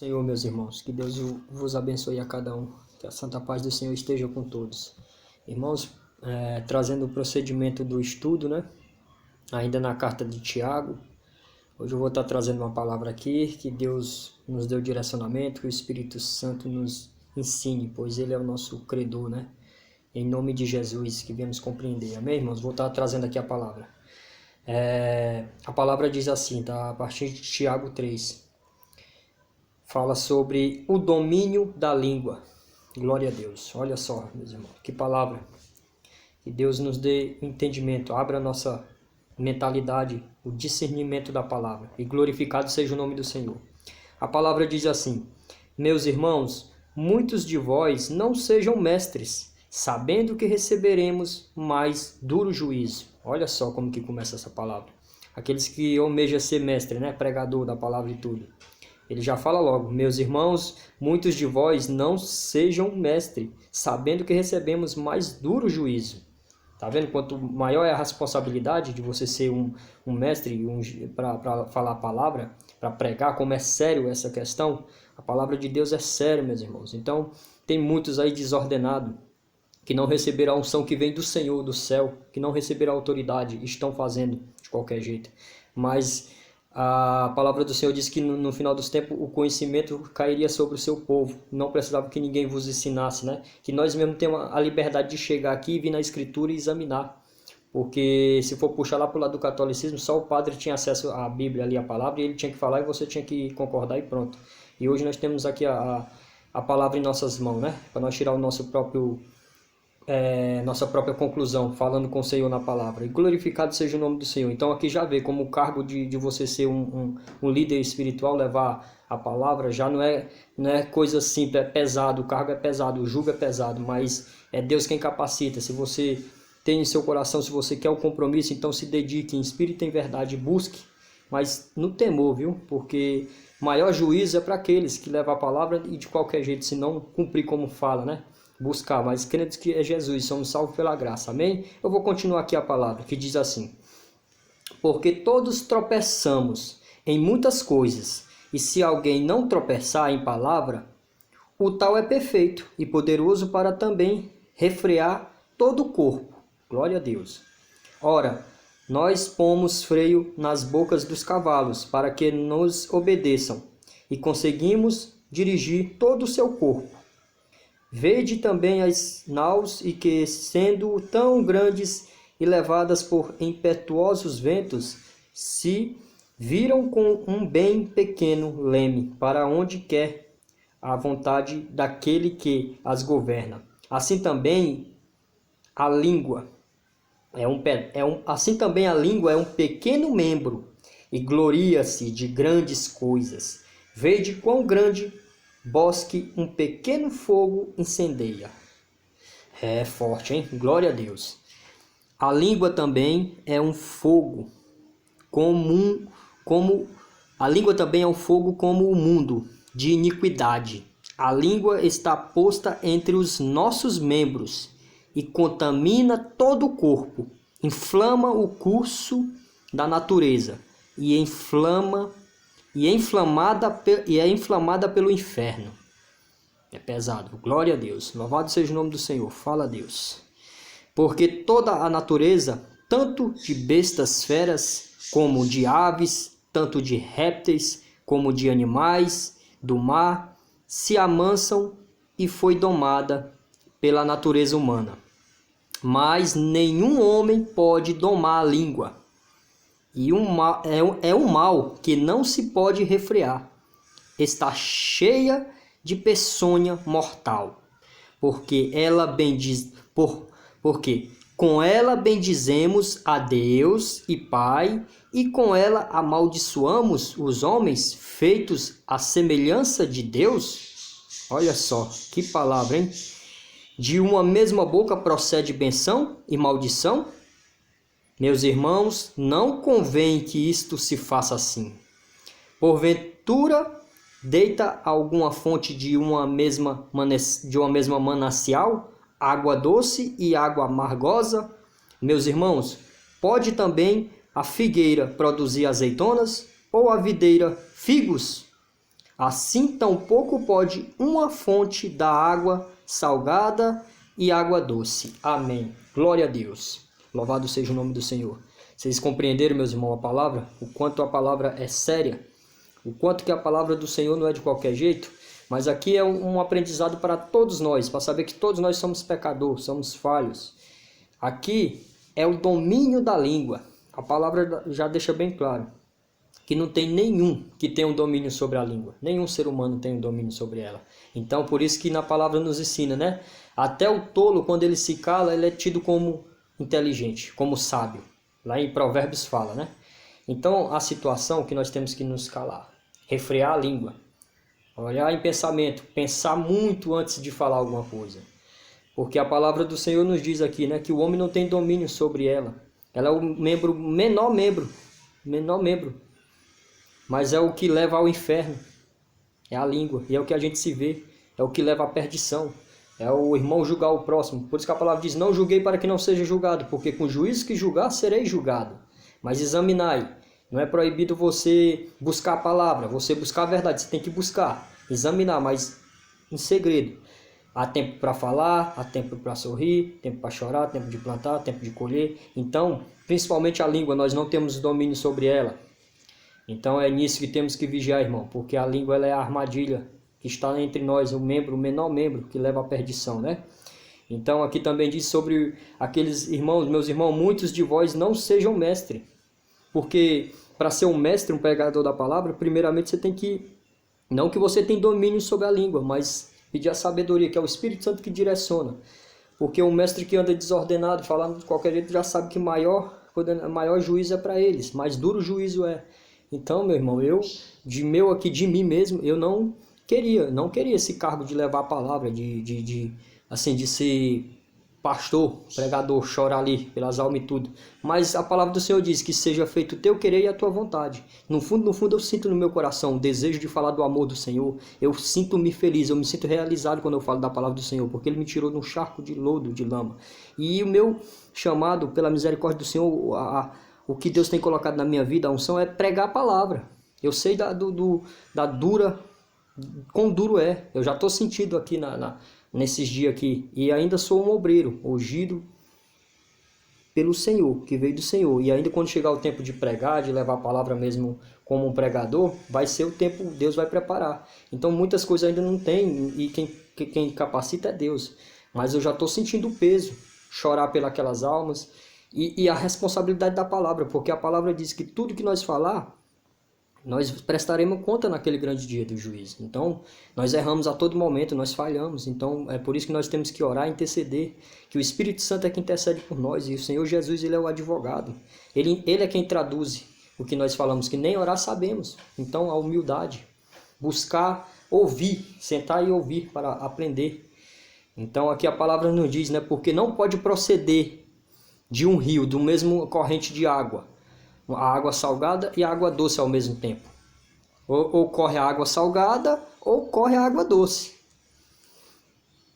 Senhor, meus irmãos, que Deus vos abençoe a cada um, que a santa paz do Senhor esteja com todos. Irmãos, trazendo o procedimento do estudo, ainda na carta de Tiago, hoje eu vou estar trazendo uma palavra aqui, que Deus nos deu direcionamento, que o Espírito Santo nos ensine, pois Ele é o nosso credor, Em nome de Jesus, que viemos compreender. Amém, irmãos? Vou estar trazendo aqui a palavra. A palavra diz assim, tá? A partir de Tiago 3. Fala sobre o domínio da língua. Glória a Deus. Olha só, meus irmãos, que palavra. Que Deus nos dê entendimento, abra a nossa mentalidade, o discernimento da palavra. E glorificado seja o nome do Senhor. A palavra diz assim: meus irmãos, muitos de vós não sejam mestres, sabendo que receberemos mais duro juízo. Olha só como que começa essa palavra. Aqueles que almejam ser mestre, pregador da palavra e tudo. Ele já fala logo: meus irmãos, muitos de vós não sejam mestres, sabendo que recebemos mais duro juízo. Tá vendo? Quanto maior é a responsabilidade de você ser um mestre para falar a palavra, para pregar, como é sério essa questão. A palavra de Deus é séria, meus irmãos. Então, tem muitos aí desordenados, que não receberam a unção que vem do Senhor, do céu, que não receberam a autoridade, estão fazendo de qualquer jeito. Mas a palavra do Senhor diz que no final dos tempos o conhecimento cairia sobre o seu povo. Não precisava que ninguém vos ensinasse, Que nós mesmos temos a liberdade de chegar aqui, vir na Escritura e examinar. Porque se for puxar lá para o lado do catolicismo, só o padre tinha acesso à Bíblia ali, a palavra, e ele tinha que falar e você tinha que concordar e pronto. E hoje nós temos aqui a palavra em nossas mãos, Para nós tirar o nosso próprio... nossa própria conclusão, falando com o Senhor na palavra. E glorificado seja o nome do Senhor. Então aqui já vê como o cargo de você ser um líder espiritual, levar a palavra, já não é coisa simples, é pesado, o cargo é pesado, o jugo é pesado, mas é Deus quem capacita. Se você tem em seu coração, se você quer o compromisso, então se dedique em espírito e em verdade, busque, mas no temor, viu? Porque maior juízo é para aqueles que levam a palavra e de qualquer jeito, se não cumprir como fala, buscar, mas crendo que é Jesus, somos salvos pela graça, amém? Eu vou continuar aqui a palavra, que diz assim: porque todos tropeçamos em muitas coisas, e se alguém não tropeçar em palavra, o tal é perfeito e poderoso para também refrear todo o corpo. Glória a Deus. Ora, nós pomos freio nas bocas dos cavalos, para que nos obedeçam, e conseguimos dirigir todo o seu corpo. Vede também as naus, e que, sendo tão grandes e levadas por impetuosos ventos, se viram com um bem pequeno leme, para onde quer a vontade daquele que as governa. Assim também a língua é um pequeno membro, e gloria-se de grandes coisas. Vede quão grande bosque um pequeno fogo incendeia. É forte, hein? Glória a Deus. A língua também é um fogo como o mundo de iniquidade. A língua está posta entre os nossos membros e contamina todo o corpo, inflama o curso da natureza e é inflamada pelo inferno. É pesado. Glória a Deus. Louvado seja o nome do Senhor. Fala a Deus. Porque toda a natureza, tanto de bestas feras, como de aves, tanto de répteis, como de animais do mar, se amansam e foi domada pela natureza humana. Mas nenhum homem pode domar a língua. E é um mal que não se pode refrear. Está cheia de peçonha mortal. Porque com ela bendizemos a Deus e Pai, e com ela amaldiçoamos os homens feitos à semelhança de Deus. Olha só, que palavra, hein? De uma mesma boca procede bênção e maldição? Meus irmãos, não convém que isto se faça assim. Porventura, deita alguma fonte de uma mesma manancial, água doce e água amargosa? Meus irmãos, pode também a figueira produzir azeitonas, ou a videira figos? Assim tampouco pode uma fonte dar água salgada e água doce. Amém. Glória a Deus. Louvado seja o nome do Senhor. Vocês compreenderam, meus irmãos, a palavra? O quanto a palavra é séria? O quanto que a palavra do Senhor não é de qualquer jeito? Mas aqui é um aprendizado para todos nós, para saber que todos nós somos pecadores, somos falhos. Aqui é o domínio da língua. A palavra já deixa bem claro que não tem nenhum que tenha um domínio sobre a língua. Nenhum ser humano tem um domínio sobre ela. Então, por isso que na palavra nos ensina, né? Até o tolo, quando ele se cala, ele é tido como inteligente, como sábio. Lá em Provérbios fala, né? Então, a situação que nós temos que nos calar, refrear a língua, olhar em pensamento, pensar muito antes de falar alguma coisa. Porque a palavra do Senhor nos diz aqui, né, que o homem não tem domínio sobre ela. Ela é o menor membro, mas é o que leva ao inferno. É a língua, e é o que a gente se vê, é o que leva à perdição. É o irmão julgar o próximo. Por isso que a palavra diz, não julguei para que não seja julgado, porque com o juízo que julgar, serei julgado. Mas examinai. Não é proibido você buscar a palavra, você buscar a verdade, você tem que buscar, examinar, mas em segredo. Há tempo para falar, há tempo para sorrir, tempo para chorar, tempo de plantar, tempo de colher. Então, principalmente a língua, nós não temos domínio sobre ela. Então é nisso que temos que vigiar, irmão, porque a língua ela é a armadilha que está entre nós, o menor membro que leva à perdição, né? Então aqui também diz sobre aqueles irmãos, meus irmãos, muitos de vós não sejam mestre, porque para ser um mestre, um pregador da palavra, primeiramente você tem que, não que você tenha domínio sobre a língua, mas pedir a sabedoria, que é o Espírito Santo que direciona. Porque um mestre que anda desordenado, falando de qualquer jeito, já sabe que maior juízo é para eles, mais duro juízo é. Então, meu irmão, de mim mesmo, eu não queria esse cargo de levar a palavra, de ser pastor, pregador, chorar ali pelas almas e tudo. Mas a palavra do Senhor diz que seja feito o teu querer e a tua vontade. No fundo, eu sinto no meu coração o desejo de falar do amor do Senhor. Eu sinto-me feliz, eu me sinto realizado quando eu falo da palavra do Senhor, porque Ele me tirou de um charco de lodo, de lama. E o meu chamado, pela misericórdia do Senhor, o que Deus tem colocado na minha vida, a unção, é pregar a palavra. Eu sei quão duro é. Eu já estou sentindo aqui nesses dias aqui. E ainda sou um obreiro, ungido pelo Senhor, que veio do Senhor. E ainda quando chegar o tempo de pregar, de levar a palavra mesmo como um pregador, vai ser o tempo, Deus vai preparar. Então muitas coisas ainda não tem, e quem capacita é Deus. Mas eu já estou sentindo o peso, chorar pelas almas, e a responsabilidade da palavra, porque a palavra diz que tudo que nós falar, nós prestaremos conta naquele grande dia do juízo. Então, nós erramos a todo momento, nós falhamos. Então, é por isso que nós temos que orar e interceder, que o Espírito Santo é que intercede por nós, e o Senhor Jesus, Ele é o advogado. Ele é quem traduz o que nós falamos, que nem orar sabemos. Então, a humildade, buscar, ouvir, sentar e ouvir para aprender. Então, aqui a palavra nos diz, né, porque não pode proceder de um rio, do mesmo corrente de água, a água salgada e a água doce ao mesmo tempo. Ou corre a água salgada, ou corre a água doce.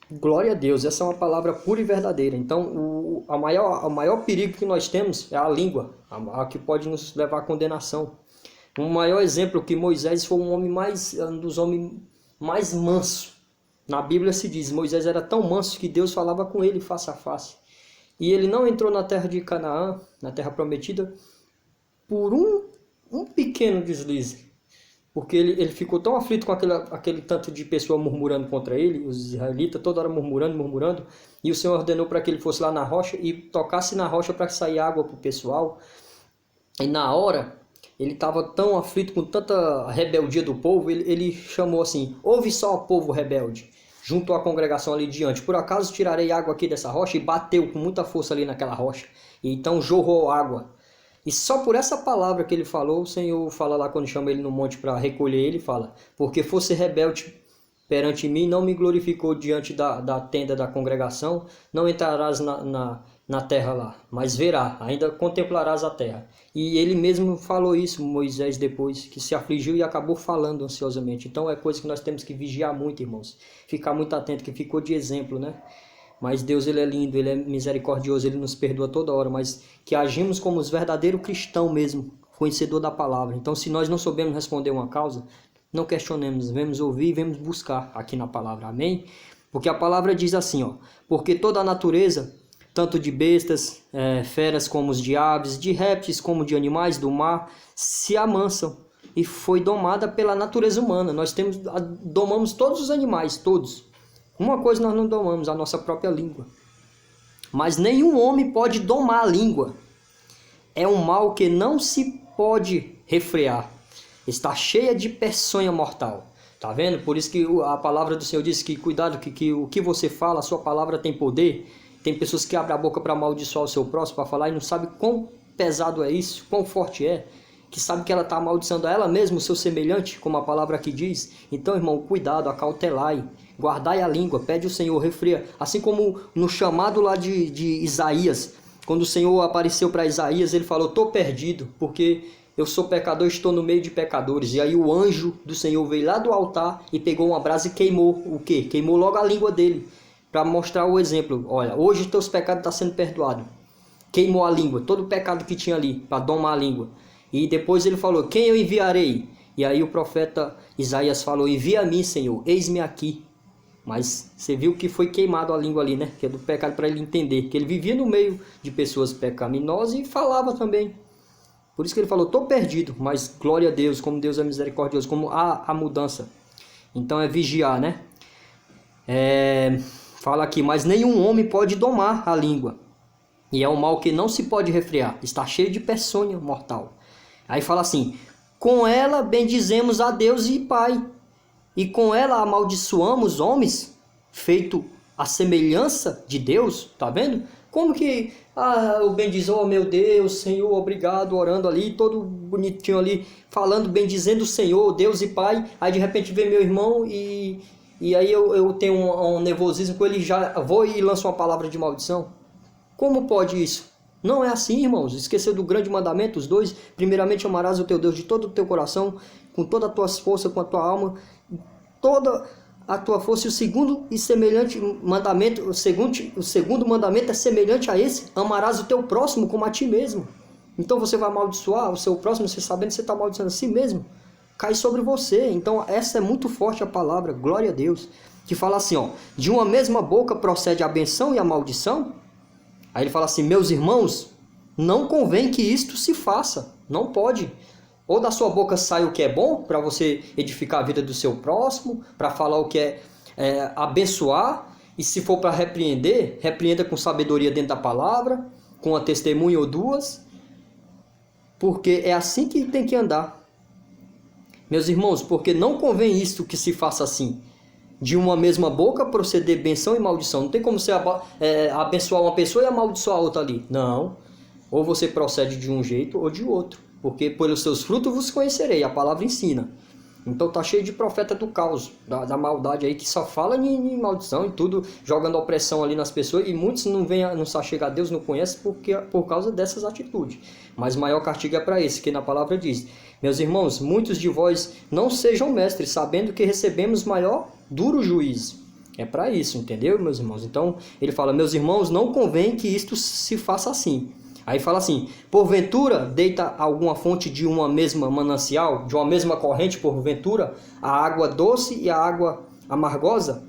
Glória a Deus, essa é uma palavra pura e verdadeira. Então, o maior perigo que nós temos é a língua, a que pode nos levar à condenação. O maior exemplo que Moisés foi um dos homens mais mansos. Na Bíblia se diz, Moisés era tão manso que Deus falava com ele face a face. E ele não entrou na terra de Canaã, na terra prometida, por um pequeno deslize. Porque ele ficou tão aflito com aquele tanto de pessoa murmurando contra ele, os israelitas toda hora murmurando, e o Senhor ordenou para que ele fosse lá na rocha e tocasse na rocha para sair água para o pessoal. E na hora, ele estava tão aflito com tanta rebeldia do povo, ele chamou assim, ouve só, povo rebelde. Junto à congregação ali diante, por acaso tirarei água aqui dessa rocha? E bateu com muita força ali naquela rocha. E então jorrou água. E só por essa palavra que ele falou, o Senhor fala lá quando chama ele no monte para recolher ele, fala, porque fosse rebelde perante mim, não me glorificou diante da tenda da congregação, não entrarás na terra lá, mas verá, ainda contemplarás a terra. E ele mesmo falou isso, Moisés, depois que se afligiu e acabou falando ansiosamente. Então é coisa que nós temos que vigiar muito, irmãos. Ficar muito atento, que ficou de exemplo, né? Mas Deus, Ele é lindo, Ele é misericordioso, Ele nos perdoa toda hora, mas que agimos como os verdadeiros cristãos mesmo, conhecedor da palavra. Então, se nós não soubermos responder uma causa, Não questionemos, devemos ouvir e devemos buscar aqui na palavra, amém? Porque a palavra diz assim, ó, porque toda a natureza, tanto de bestas, feras como os de aves, de répteis como de animais do mar, se amansam e foi domada pela natureza humana. Nós domamos todos os animais, todos. Uma coisa nós não domamos, a nossa própria língua. Mas nenhum homem pode domar a língua. É um mal que não se pode refrear. Está cheia de peçonha mortal. Tá vendo? Por isso que a palavra do Senhor diz que cuidado, que o que você fala, a sua palavra tem poder. Tem pessoas que abrem a boca para amaldiçoar o seu próximo, para falar, e não sabe quão pesado é isso, quão forte é. Que sabe que ela está amaldiçoando a ela mesma, o seu semelhante, como a palavra aqui diz. Então, irmão, cuidado, acautelai, guardai a língua, pede o Senhor, refreia. Assim como no chamado lá de Isaías, quando o Senhor apareceu para Isaías, ele falou, estou perdido, porque eu sou pecador, estou no meio de pecadores. E aí o anjo do Senhor veio lá do altar e pegou uma brasa e queimou o quê? Queimou logo a língua dele, para mostrar o exemplo. Olha, hoje os teus pecados estão sendo perdoados. Queimou a língua, todo o pecado que tinha ali, para domar a língua. E depois ele falou, quem eu enviarei? E aí o profeta Isaías falou, envia a mim, Senhor, eis-me aqui. Mas você viu que foi queimado a língua ali, né? Que é do pecado, para ele entender. Que ele vivia no meio de pessoas pecaminosas e falava também. Por isso que ele falou, estou perdido. Mas glória a Deus, como Deus é misericordioso, como há a mudança. Então é vigiar, né? Fala aqui, mas nenhum homem pode domar a língua. E é um mal que não se pode refrear. Está cheio de peçonha mortal. Aí fala assim, com ela bendizemos a Deus e Pai, e com ela amaldiçoamos homens, feito a semelhança de Deus, tá vendo? Como que o bendiz, oh meu Deus, Senhor, obrigado, orando ali, todo bonitinho ali, falando, bendizendo o Senhor, Deus e Pai, aí de repente vem meu irmão e aí eu tenho um nervosismo com ele, já vou e lanço uma palavra de maldição. Como pode isso? Não é assim, irmãos. Esqueceu do grande mandamento, os dois. Primeiramente, amarás o teu Deus de todo o teu coração, com toda a tua força, com a tua alma, toda a tua força. E o segundo e semelhante mandamento, o segundo mandamento é semelhante a esse: amarás o teu próximo como a ti mesmo. Então você vai amaldiçoar o seu próximo, você sabendo que você está amaldiçoando a si mesmo. Cai sobre você. Então essa é muito forte a palavra, glória a Deus, que fala assim, ó, de uma mesma boca procede a benção e a maldição. Aí ele fala assim, meus irmãos, não convém que isto se faça, não pode. Ou da sua boca sai o que é bom, para você edificar a vida do seu próximo, para falar o que é abençoar, e se for para repreender, repreenda com sabedoria dentro da palavra, com uma testemunha ou duas, porque é assim que tem que andar. Meus irmãos, porque não convém isto que se faça assim. De uma mesma boca proceder benção e maldição. Não tem como você abençoar uma pessoa e amaldiçoar a outra ali. Não. Ou você procede de um jeito ou de outro. Porque pelos seus frutos vos conhecerei. A palavra ensina. Então tá cheio de profeta do caos, da maldade aí, que só fala em maldição e tudo, jogando opressão ali nas pessoas. E muitos não se achegam a Deus, não conhecem por causa dessas atitudes. Mas maior castigo é para esse, que na palavra diz, meus irmãos, muitos de vós não sejam mestres, sabendo que recebemos maior duro juízo. É para isso, entendeu, meus irmãos? Então, ele fala, meus irmãos, não convém que isto se faça assim. Aí fala assim, porventura deita alguma fonte de uma mesma manancial, de uma mesma corrente, porventura, a água doce e a água amargosa?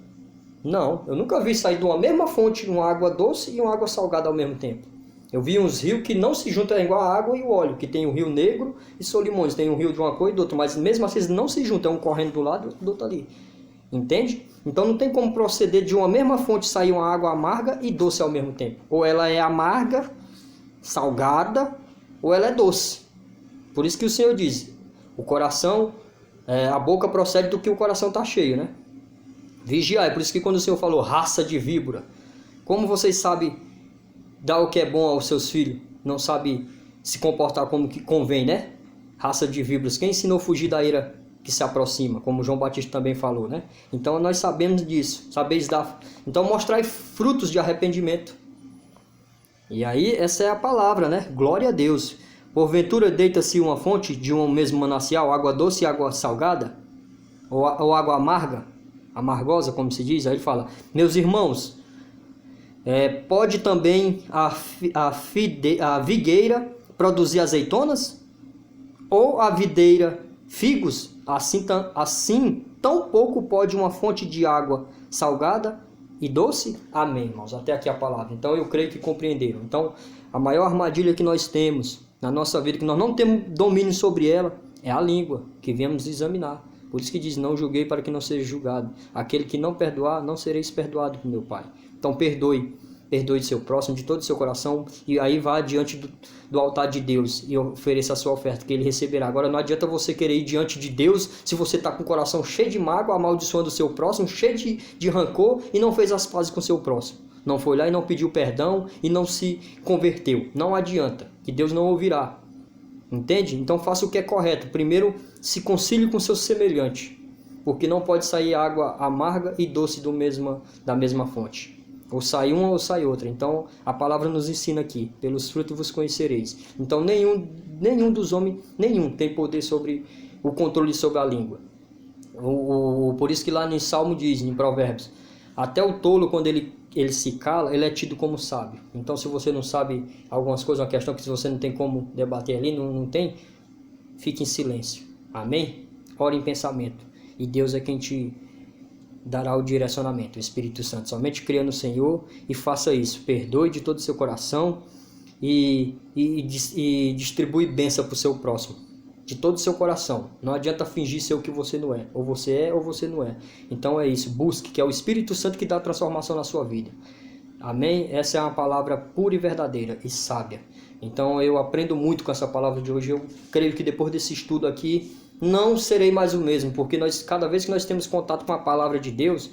Não, eu nunca vi sair de uma mesma fonte uma água doce e uma água salgada ao mesmo tempo. Eu vi uns rios que não se juntam, é igual a água e o óleo, que tem o Rio Negro e Solimões, tem um rio de uma cor e do outro, mas mesmo assim eles não se juntam, é um correndo do lado e do outro ali. Entende? Então não tem como proceder de uma mesma fonte sair uma água amarga e doce ao mesmo tempo. Ou ela é amarga, salgada, ou ela é doce. Por isso que o Senhor diz, o coração, a boca procede do que o coração está cheio, né? Vigiai, por isso que quando o Senhor falou raça de víbora, como vocês sabem dar o que é bom aos seus filhos, não sabe se comportar como que convém, né? Raça de víboras, quem ensinou a fugir da ira que se aproxima, como João Batista também falou, né? Então nós sabemos disso, sabeis dar. Então mostrai frutos de arrependimento. E aí essa é a palavra, né? Glória a Deus. Porventura deita-se uma fonte de um mesmo manancial, água doce e água salgada? Ou água amarga? Amargosa, como se diz? Aí ele fala, meus irmãos, pode também a figueira produzir azeitonas? Ou a videira figos? assim tão pouco pode uma fonte de água salgada e doce? Amém, irmãos. Até aqui a palavra. Então eu creio que compreenderam. Então a maior armadilha que nós temos na nossa vida, que nós não temos domínio sobre ela, é a língua, que viemos examinar. Por isso que diz, não julguei para que não seja julgado. Aquele que não perdoar, não sereis perdoado por meu Pai. Então perdoe seu próximo de todo o seu coração, e aí vá diante do altar de Deus e ofereça a sua oferta, que Ele receberá. Agora não adianta você querer ir diante de Deus se você está com o coração cheio de mágoa, amaldiçoando o seu próximo, cheio de rancor, e não fez as pazes com o seu próximo. Não foi lá e não pediu perdão e não se converteu. Não adianta, que Deus não ouvirá. Entende? Então faça o que é correto. Primeiro, se concilie com seu semelhante, porque não pode sair água amarga e doce da mesma fonte. Ou sai uma ou sai outra. Então a palavra nos ensina aqui, pelos frutos vos conhecereis. Então nenhum dos homens, tem poder sobre o controle sobre a língua. Por isso que lá no Salmo diz, em Provérbios, até o tolo, quando ele se cala, ele é tido como sábio. Então se você não sabe algumas coisas, uma questão que se você não tem como debater ali, não tem, fique em silêncio. Amém? Ore em pensamento. E Deus é quem te dará o direcionamento, o Espírito Santo. Somente creia no Senhor e faça isso. Perdoe de todo o seu coração e distribui bênção para o seu próximo, de todo o seu coração. Não adianta fingir ser o que você não é. Ou você não é. Então é isso. Busque, que é o Espírito Santo que dá a transformação na sua vida. Amém? Essa é uma palavra pura e verdadeira e sábia. Então eu aprendo muito com essa palavra de hoje. Eu creio que depois desse estudo aqui, não serei mais o mesmo, porque cada vez que nós temos contato com a palavra de Deus,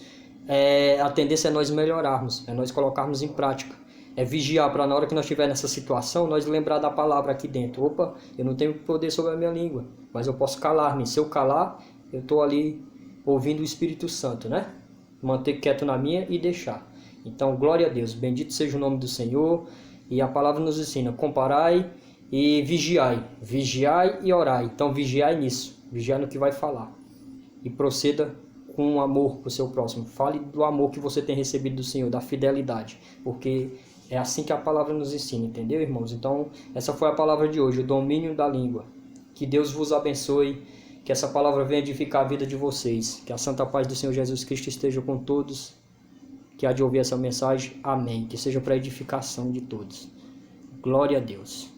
a tendência é nós melhorarmos, é nós colocarmos em prática, é vigiar para na hora que nós estiver nessa situação, nós lembrar da palavra aqui dentro. Opa, eu não tenho poder sobre a minha língua, mas eu posso calar-me. Se eu calar, eu estou ali ouvindo o Espírito Santo, né? Manter quieto na minha e deixar. Então, glória a Deus, bendito seja o nome do Senhor, e a palavra nos ensina, comparai e vigiai e orai. Então vigiai nisso, vigiai no que vai falar, e proceda com amor para o seu próximo. Fale do amor que você tem recebido do Senhor, da fidelidade, porque é assim que a palavra nos ensina, entendeu, irmãos? Então essa foi a palavra de hoje, o domínio da língua. Que Deus vos abençoe, que essa palavra venha edificar a vida de vocês, que a santa paz do Senhor Jesus Cristo esteja com todos que há de ouvir essa mensagem. Amém. Que seja para edificação de todos. Glória a Deus.